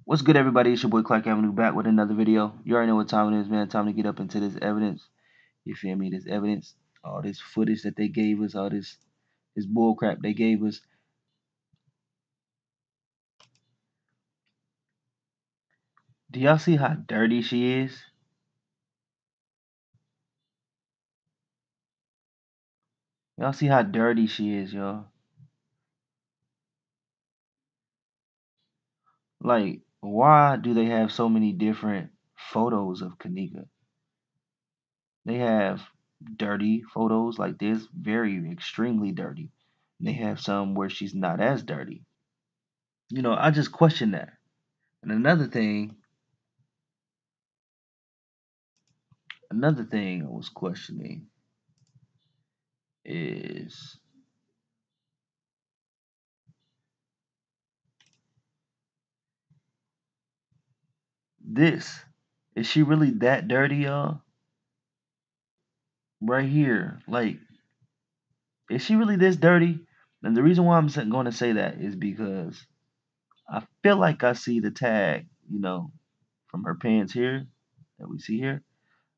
What's good, everybody? It's your boy Clark Avenue back with another video. You already know what time it is, man. Time to get up into this evidence. You feel me? This evidence, all this footage that they gave us, all this bull crap they gave us. Do y'all see how dirty she is? Y'all see how dirty she is, y'all? Like, why do they have so many different photos of KENNEKA? They have dirty photos like this, very extremely dirty. They have some where she's not as dirty. I just question that. And another thing I was questioning is this. Is she really that dirty, y'all? Right here. Like, is she really this dirty? And the reason why I'm going to say that is because I feel like I see the tag, from her pants here that we see here.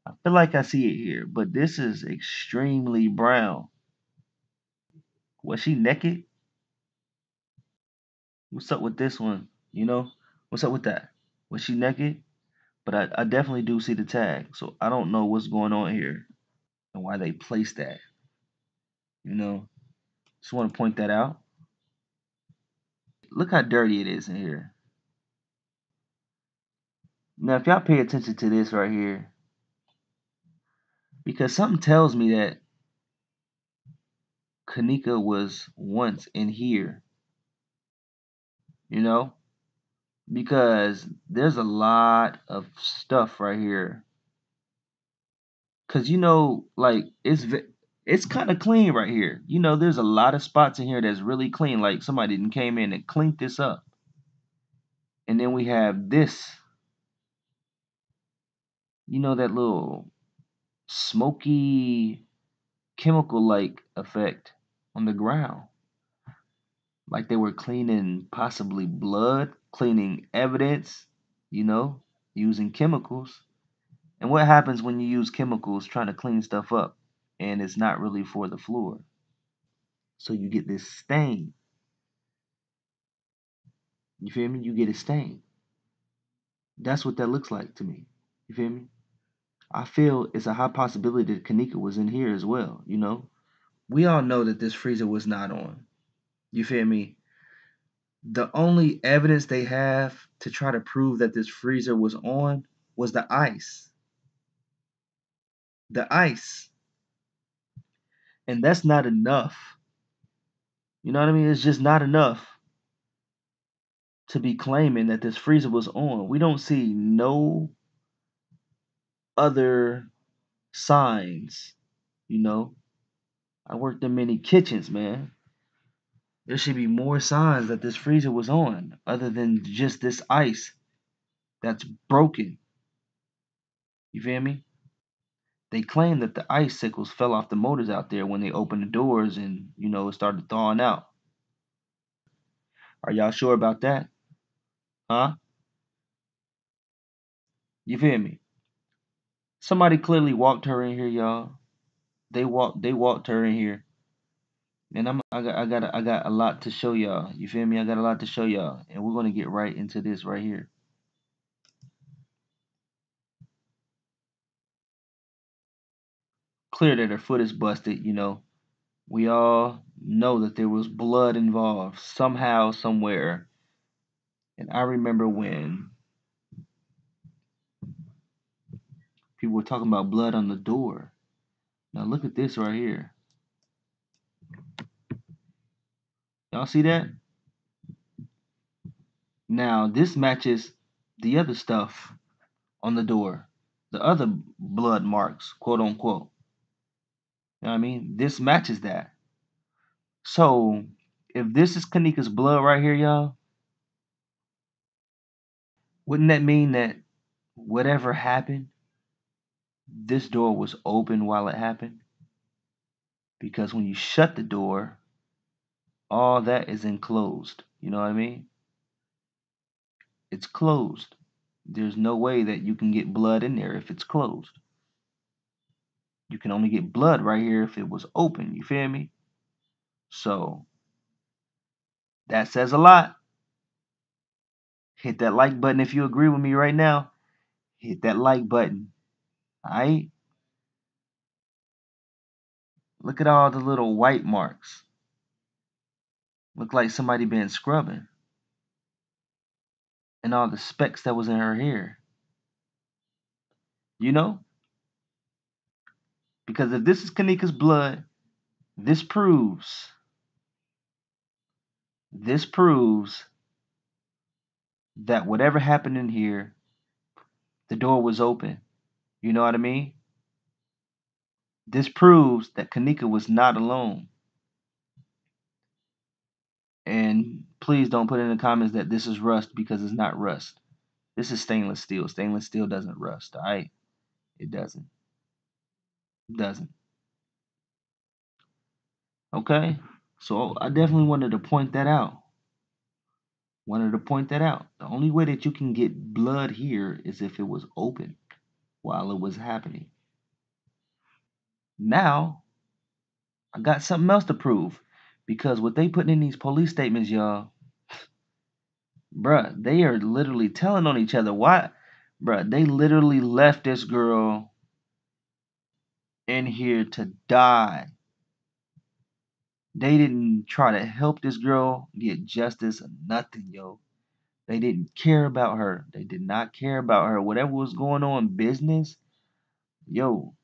I feel like I see it here, but this is extremely brown. Was she naked? What's up with this one? What's up with that? Was she naked? But I definitely do see the tag, so I don't know what's going on here and why they placed that. You know, just want to point that out. Look how dirty it is in here. Now, if y'all pay attention to this right here, because something tells me that KENNEKA was once in here, you know, because there's a lot of stuff right here. Cause like it's kind of clean right here. There's a lot of spots in here that's really clean. Like somebody didn't came in and cleaned this up. And then we have this, that little smoky chemical like effect on the ground. Like they were cleaning possibly blood, cleaning evidence, you know, using chemicals. And what happens when you use chemicals trying to clean stuff up and it's not really for the floor? So you get this stain. You feel me? You get a stain. That's what that looks like to me. You feel me? I feel it's a high possibility that KENNEKA was in here as well. We all know that this freezer was not on. You feel me? The only evidence they have to try to prove that this freezer was on was the ice. The ice. And that's not enough. You know what I mean? It's just not enough to be claiming that this freezer was on. We don't see no other signs, you know. I worked in many kitchens, man. There should be more signs that this freezer was on other than just this ice that's broken. You feel me? They claim that the icicles fell off the motors out there when they opened the doors and, it started thawing out. Are y'all sure about that? Huh? You feel me? Somebody clearly walked her in here, y'all. They walked her in here. And I got a lot to show y'all. You feel me? I got a lot to show y'all. And we're gonna get right into this right here. Clear that her foot is busted. We all know that there was blood involved somehow, somewhere. And I remember when people were talking about blood on the door. Now look at this right here. Y'all see that? Now this matches the other stuff on the door. The other blood marks, quote unquote. You know what I mean? This matches that. So if this is KENNEKA's blood right here, y'all, wouldn't that mean that whatever happened, this door was open while it happened? Because when you shut the door, all that is enclosed. You know what I mean? It's closed. There's no way that you can get blood in there if it's closed. You can only get blood right here if it was open. You feel me? So that says a lot. Hit that like button if you agree with me right now. Hit that like button. Alright? Look at all the little white marks. Look like somebody been scrubbing. And all the specks that was in her hair. You know? Because if this is KENNEKA's blood, this proves this proves that whatever happened in here, the door was open. You know what I mean? This proves that KENNEKA was not alone. And please don't put in the comments that this is rust, because it's not rust. This is stainless steel. Stainless steel doesn't rust, alright? It doesn't. It doesn't. Okay? So I definitely wanted to point that out. The only way that you can get blood here is if it was open while it was happening. Now, I got something else to prove. Because what they putting in these police statements, y'all, bruh, they are literally telling on each other. Why? Bruh, they literally left this girl in here to die. They didn't try to help this girl get justice or nothing, yo. They didn't care about her. They did not care about her. Whatever was going on, business, yo,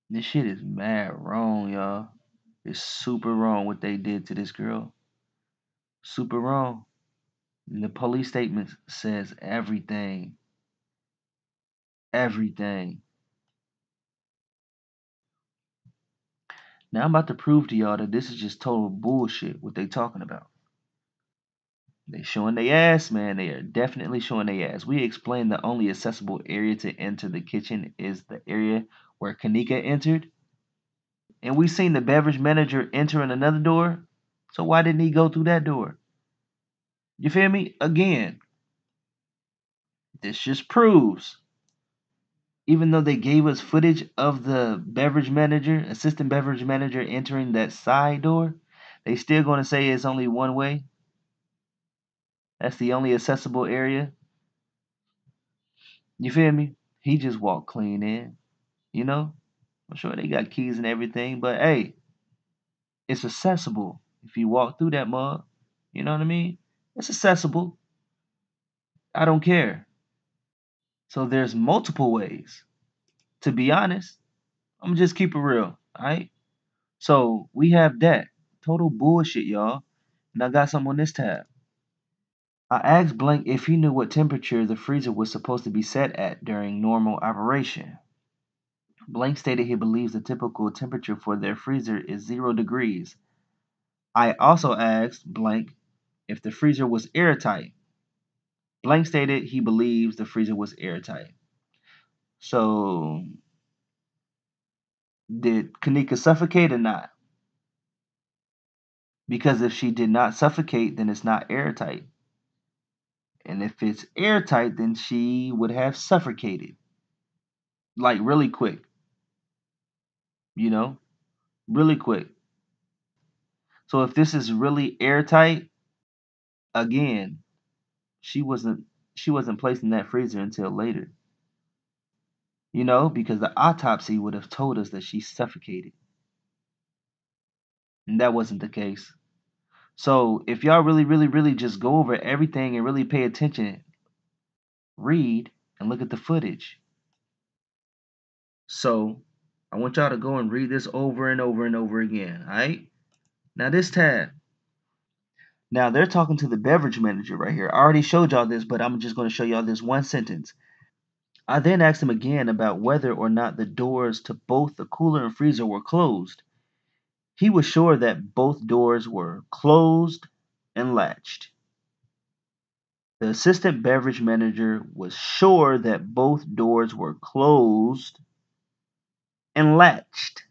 this shit is mad wrong, y'all. It's super wrong what they did to this girl. Super wrong. And the police statement says everything. Everything. Now I'm about to prove to y'all that this is just total bullshit what they talking about. They showing their ass, man. They are definitely showing their ass. We explained the only accessible area to enter the kitchen is the area where KENNEKA entered. And we seen the beverage manager entering another door. So why didn't he go through that door? You feel me? Again, this just proves, even though they gave us footage of the beverage manager, assistant beverage manager entering that side door, they still going to say it's only one way. That's the only accessible area. You feel me? He just walked clean in, you know? I'm sure they got keys and everything, but hey, it's accessible if you walk through that mug. You know what I mean? It's accessible. I don't care. So there's multiple ways. To be honest, I'm just keep it real, alright? So we have that. Total bullshit, y'all. And I got something on this tab. I asked Blank if he knew what temperature the freezer was supposed to be set at during normal operation. Blank stated he believes the typical temperature for their freezer is 0 degrees. I also asked Blank if the freezer was airtight. Blank stated he believes the freezer was airtight. So, did KENNEKA suffocate or not? Because if she did not suffocate, then it's not airtight. And if it's airtight, then she would have suffocated. Like really quick, you know? Really quick. So if this is really airtight, again, she wasn't she wasn't placed in that freezer until later. You know, because the autopsy would have told us that she suffocated. And that wasn't the case. So if y'all really, really, really just go over everything and really pay attention, read and look at the footage. So I want y'all to go and read this over and over and over again. Alright? Now this tab. Now they're talking to the beverage manager right here. I already showed y'all this, but I'm just going to show y'all this one sentence. I then asked him again about whether or not the doors to both the cooler and freezer were closed. He was sure that both doors were closed and latched. The assistant beverage manager was sure that both doors were closed and latched.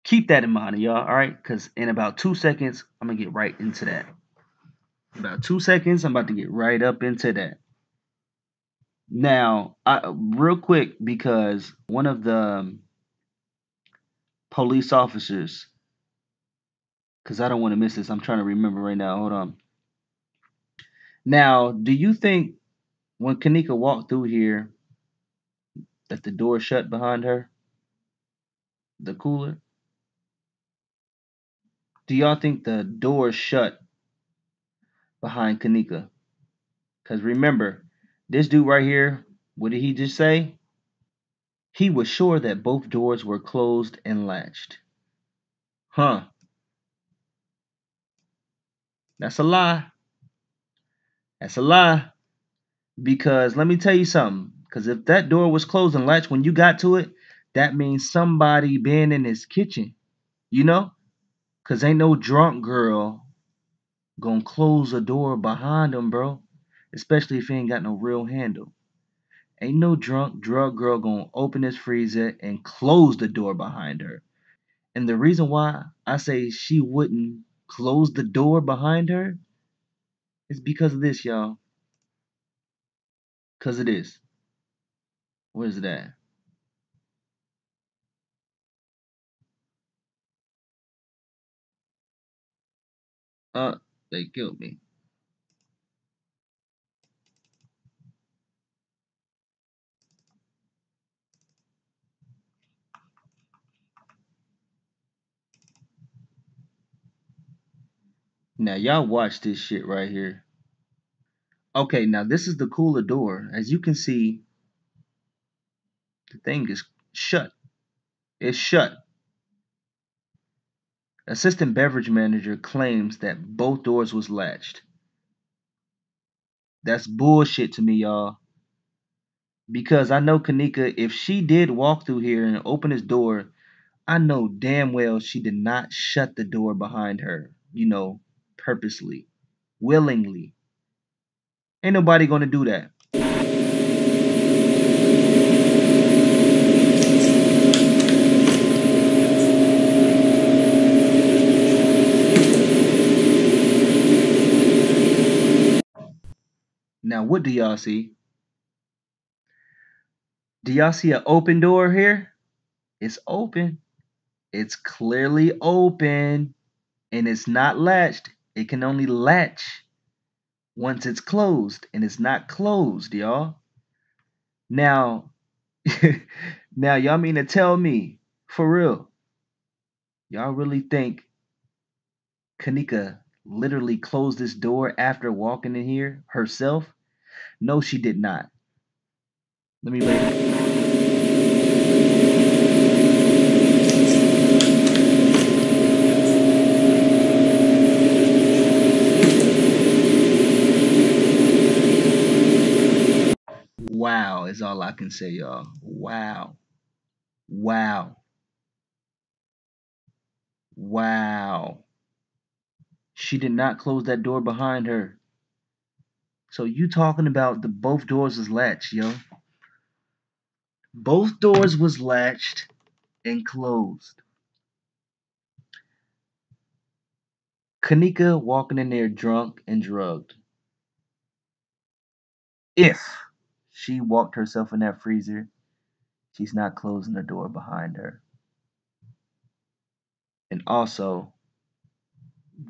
Keep that in mind, y'all, all right? Because in about 2 seconds, I'm going to get right into that. about 2 seconds. I'm about to get right up into that. Now, real quick, because one of the police officers, because I don't want to miss this. I'm trying to remember right now. Hold on. Now, do you think when KENNEKA walked through here that the door shut behind her, the cooler? Do y'all think the door shut behind KENNEKA? Because remember, this dude right here, what did he just say? He was sure that both doors were closed and latched. Huh. That's a lie. That's a lie. Because let me tell you something. Because if that door was closed and latched when you got to it, that means somebody been in his kitchen. You know? Because ain't no drunk girl gonna close a door behind him, bro. Especially if he ain't got no real handle. Ain't no drunk drug girl gonna open this freezer and close the door behind her. And the reason why I say she wouldn't close the door behind her is because of this, y'all. Because of this. Where's it at? They killed me. Now y'all watch this shit right here. Okay, now this is the cooler door. As you can see, the thing is shut. It's shut. Assistant beverage manager claims that both doors was latched. That's bullshit to me, y'all. Because I know KENNEKA, if she did walk through here and open this door, I know damn well she did not shut the door behind her, purposely, willingly. Ain't nobody gonna do that. Now, what do y'all see? Do y'all see an open door here? It's open. It's clearly open and it's not latched. It can only latch once it's closed, and it's not closed, y'all. Now, now y'all mean to tell me, for real, y'all really think KENNEKA literally closed this door after walking in here herself? No, she did not. Let me wait. Wow is all I can say, y'all. Wow. Wow. Wow. She did not close that door behind her. So you talking about the both doors was latched, yo. Both doors was latched and closed. KENNEKA walking in there drunk and drugged. If she walked herself in that freezer, she's not closing the door behind her. And also,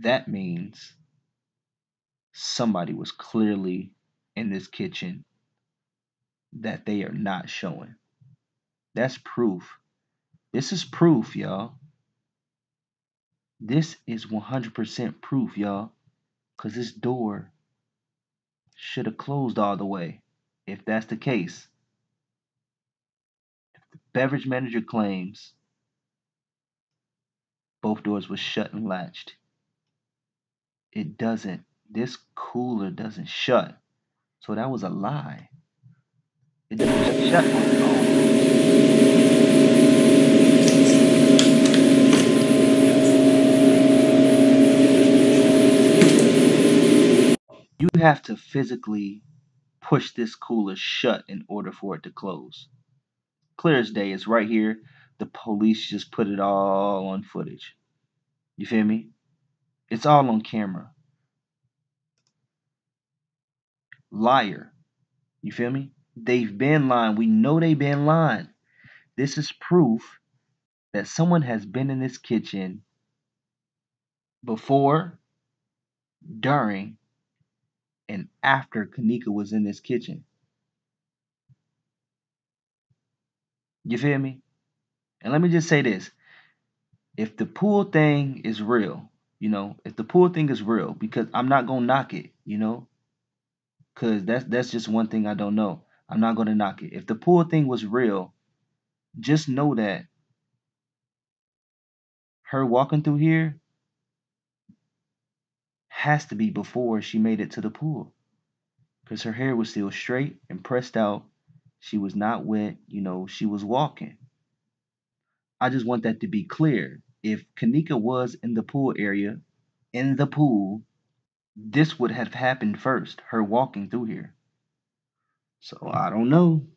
that means somebody was clearly in this kitchen that they are not showing. That's proof. This is proof, y'all. This is 100% proof, y'all. Because this door should have closed all the way. If that's the case, beverage manager claims both doors were shut and latched. It doesn't. This cooler doesn't shut. So that was a lie. It doesn't shut on its own. You have to physically push this cooler shut in order for it to close. Clear as day, it's right here. The police just put it all on footage. You feel me? It's all on camera. liar. You feel me? They've been lying. We know they've been lying. This is proof that someone has been in this kitchen before, during, and after KENNEKA was in this kitchen. You feel me? And let me just say this. If the pool thing is real, if the pool thing is real, because I'm not gonna knock it, because that's just one thing I don't know. I'm not gonna knock it. If the pool thing was real, just know that her walking through here has to be before she made it to the pool, because her hair was still straight and pressed out. She was not wet, she was walking. I just want that to be clear. If KENNEKA was in the pool area, in the pool, this would have happened first, her walking through here. So I don't know.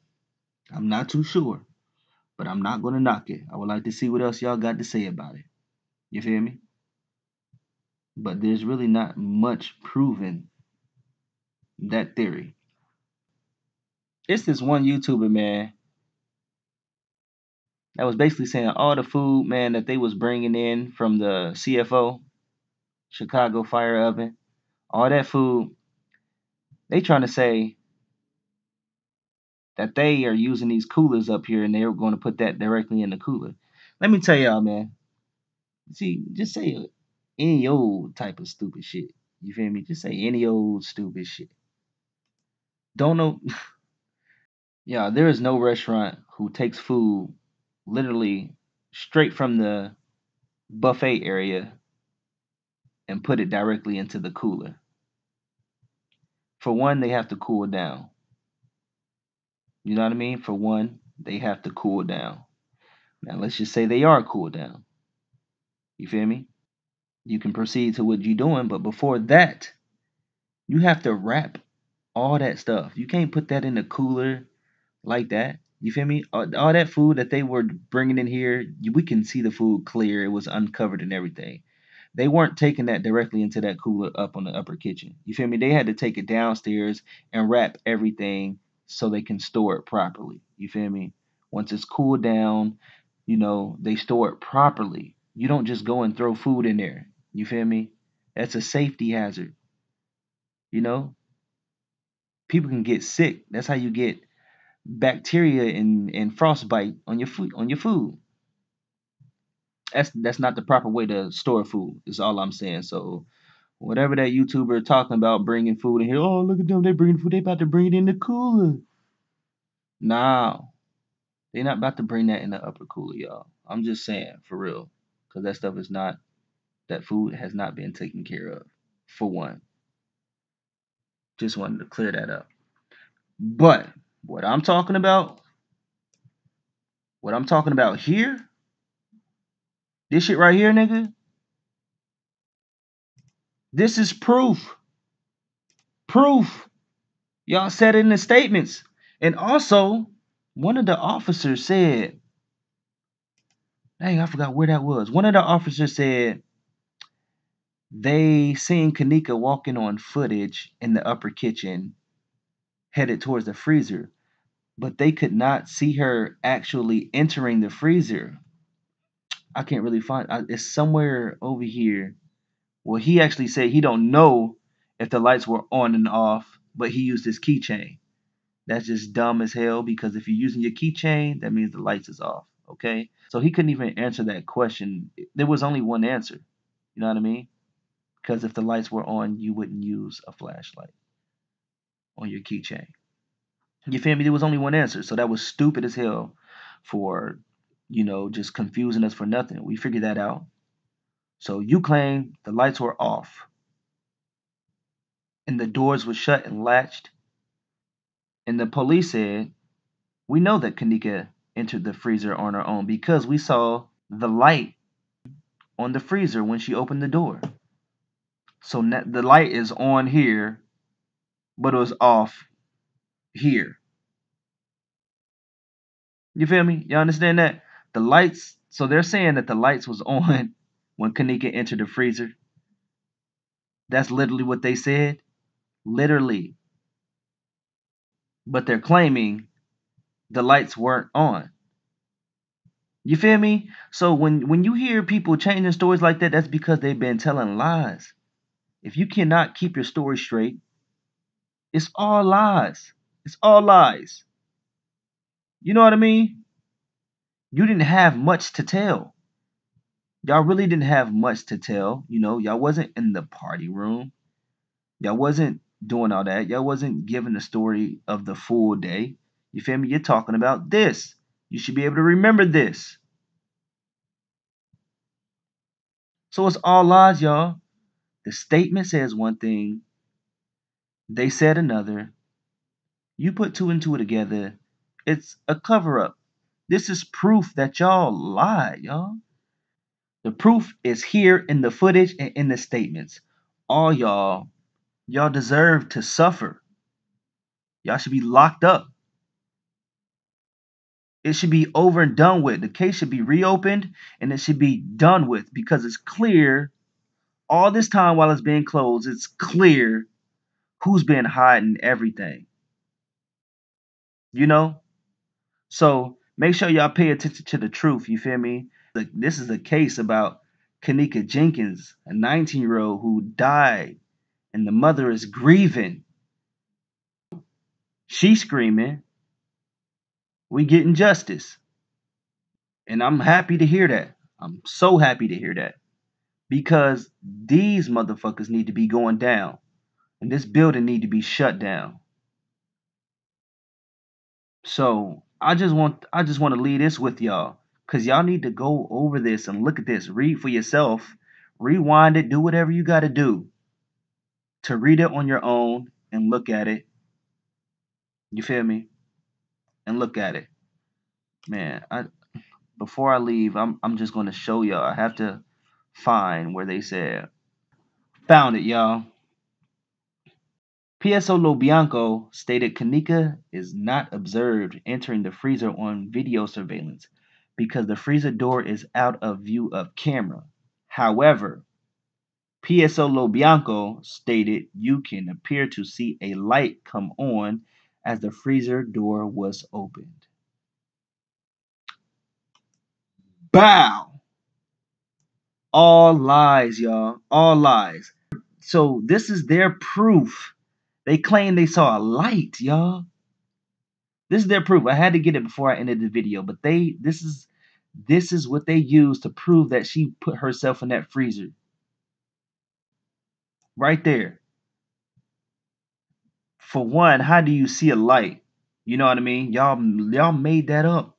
I'm not too sure, but I'm not going to knock it. I would like to see what else y'all got to say about it. You feel me? But there's really not much proving that theory. It's this one YouTuber, man, that was basically saying all the food, man, that they was bringing in from the CFO, Chicago Fire Oven, all that food, they trying to say that they are using these coolers up here and they're going to put that directly in the cooler. Let me tell y'all, man. See, just say any old type of stupid shit. You feel me? Just say any old stupid shit. Don't know. Yeah, there is no restaurant who takes food literally straight from the buffet area and put it directly into the cooler. For one, they have to cool down. You know what I mean? For one, they have to cool down. Now, let's just say they are cooled down. You feel me? You can proceed to what you're doing, but before that, you have to wrap all that stuff. You can't put that in the cooler like that. You feel me? All that food that they were bringing in here, we can see the food clear. It was uncovered and everything. They weren't taking that directly into that cooler up on the upper kitchen. You feel me? They had to take it downstairs and wrap everything so they can store it properly. You feel me? Once it's cooled down, they store it properly. You don't just go and throw food in there. You feel me? That's a safety hazard. You know, people can get sick. That's how you get bacteria and frostbite on your food. That's not the proper way to store food. Is all I'm saying. So whatever that YouTuber talking about bringing food in here, oh look at them, they bringing food. They about to bring it in the cooler. No, they not about to bring that in the upper cooler, y'all. I'm just saying for real, because that stuff is not. That food has not been taken care of. For one, just wanted to clear that up. But what I'm talking about, what I'm talking about here, this shit right here, nigga, this is proof. Proof. Y'all said it in the statements. And also, one of the officers said, dang, I forgot where that was. One of the officers said they seen KENNEKA walking on footage in the upper kitchen headed towards the freezer, but they could not see her actually entering the freezer. I can't really find it's somewhere over here. Well, he actually said he don't know if the lights were on and off, but he used his keychain. That's just dumb as hell because if you're using your keychain, that means the lights is off. Okay? So he couldn't even answer that question. There was only one answer. You know what I mean? Because if the lights were on, you wouldn't use a flashlight on your keychain. You feel me? There was only one answer. So that was stupid as hell for, just confusing us for nothing. We figured that out. So you claim the lights were off and the doors were shut and latched. And the police said, we know that KENNEKA entered the freezer on her own because we saw the light on the freezer when she opened the door. So the light is on here, but it was off here. You feel me? You understand that? The lights, so they're saying that the lights was on when KENNEKA entered the freezer. That's literally what they said. Literally. but they're claiming the lights weren't on. You feel me? So when you hear people changing stories like that, that's because they've been telling lies. If you cannot keep your story straight, it's all lies. It's all lies. You know what I mean? You didn't have much to tell. Y'all really didn't have much to tell. Y'all wasn't in the party room. Y'all wasn't doing all that. Y'all wasn't giving the story of the full day. You feel me? You're talking about this. You should be able to remember this. So it's all lies, y'all. The statement says one thing, they said another. You put two and two together, it's a cover up. This is proof that y'all lied, y'all. The proof is here in the footage and in the statements. All y'all deserve to suffer. Y'all should be locked up. It should be over and done with. The case should be reopened and it should be done with because it's clear all this time while it's being closed, it's clear who's been hiding everything. You know? So make sure y'all pay attention to the truth. You feel me? This is a case about KENNEKA Jenkins, a 19-year-old who died, and the mother is grieving. She's screaming, "We getting justice." And I'm happy to hear that. I'm so happy to hear that. Because these motherfuckers need to be going down. And this building need to be shut down. So I just want to leave this with y'all. Cause y'all need to go over this and look at this. Read for yourself. Rewind it. Do whatever you gotta do to read it on your own and look at it. You feel me? And look at it. Man, before I leave, I'm just gonna show y'all. I have to find where they said. Found it, y'all. PSO Lobianco stated KENNEKA is not observed entering the freezer on video surveillance because the freezer door is out of view of camera. However, PSO Lobianco stated you can appear to see a light come on as the freezer door was opened. Bow! All lies, y'all. All lies. So this is their proof. They claim they saw a light, y'all. This is their proof. I had to get it before I ended the video, but this is what they use to prove that she put herself in that freezer. Right there. For one, how do you see a light? You know what I mean? Y'all made that up.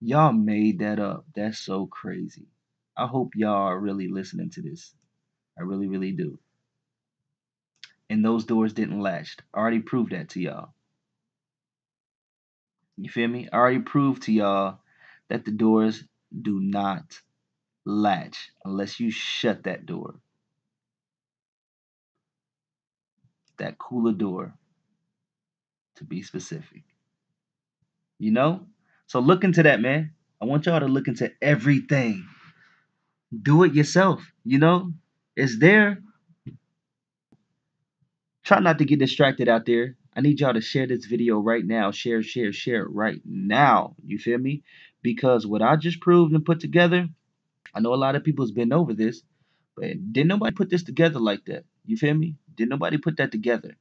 Y'all made that up. That's so crazy. I hope y'all are really listening to this. I really, really do. And those doors didn't latch. I already proved that to y'all. You feel me? I already proved to y'all that the doors do not latch unless you shut that door. That cooler door, to be specific. You know? So look into that, man. I want y'all to look into everything. Do it yourself. It's there. Try not to get distracted out there. I need y'all to share this video right now. Share, share, share it right now. You feel me? Because what I just proved and put together, I know a lot of people's been over this, but didn't nobody put this together like that. You feel me? Didn't nobody put that together?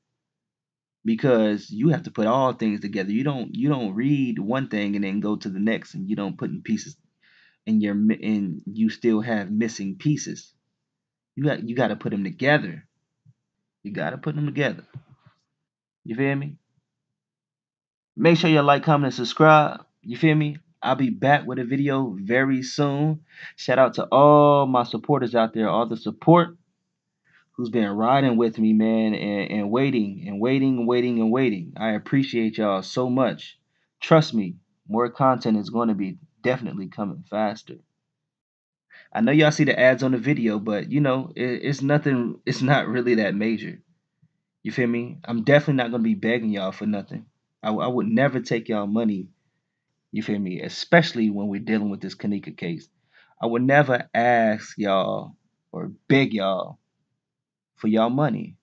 Because you have to put all things together. You don't read one thing and then go to the next and you don't put in pieces and you still have missing pieces. You got to put them together. You got to put them together. You feel me? Make sure you like, comment, and subscribe. You feel me? I'll be back with a video very soon. Shout out to all my supporters out there, all the support who's been riding with me, man, and waiting and waiting and waiting and waiting. I appreciate y'all so much. Trust me, more content is going to be definitely coming faster. I know y'all see the ads on the video, but it's nothing. It's not really that major. You feel me? I'm definitely not going to be begging y'all for nothing. I would never take y'all money. You feel me? Especially when we're dealing with this KENNEKA case. I would never ask y'all or beg y'all for y'all money.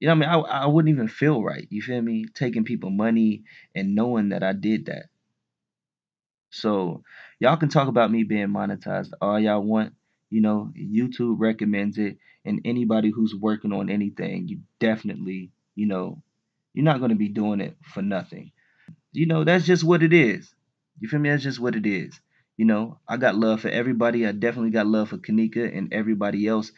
You know what I mean? I wouldn't even feel right. You feel me? Taking people money and knowing that I did that. So y'all can talk about me being monetized all y'all want. You know, YouTube recommends it, and anybody who's working on anything, you definitely, you're not gonna be doing it for nothing. That's just what it is. You feel me? That's just what it is. I got love for everybody. I definitely got love for Kanika and everybody else,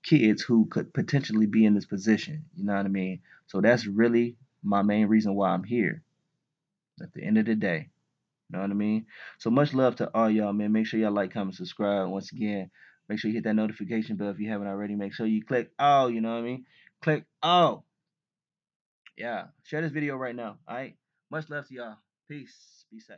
kids who could potentially be in this position. You know what I mean? So that's really my main reason why I'm here at the end of the day. You know what I mean? So much love to all y'all, man. Make sure y'all like, comment, subscribe. Once again, make sure you hit that notification bell if you haven't already. Make sure you click all, you know what I mean? Click all. Yeah. Share this video right now. All right. Much love to y'all. Peace. Be safe.